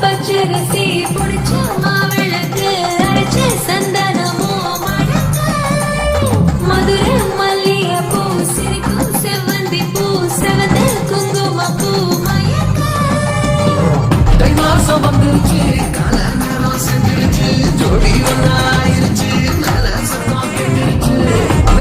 பச்சரிசி புடிச்ச மாவிளக்கு அரைச்ச சந்தனமோ மணக்க மதுரை மல்லிகை பூ சிரிக்கும் செவ்வந்தி பூ செவந்த குங்கும பூ மயக்க தை மாசம் வந்துருச்சு கால நேரம் செஞ்சிருச்சு ஜோடி ஒன்னாயிருச்சு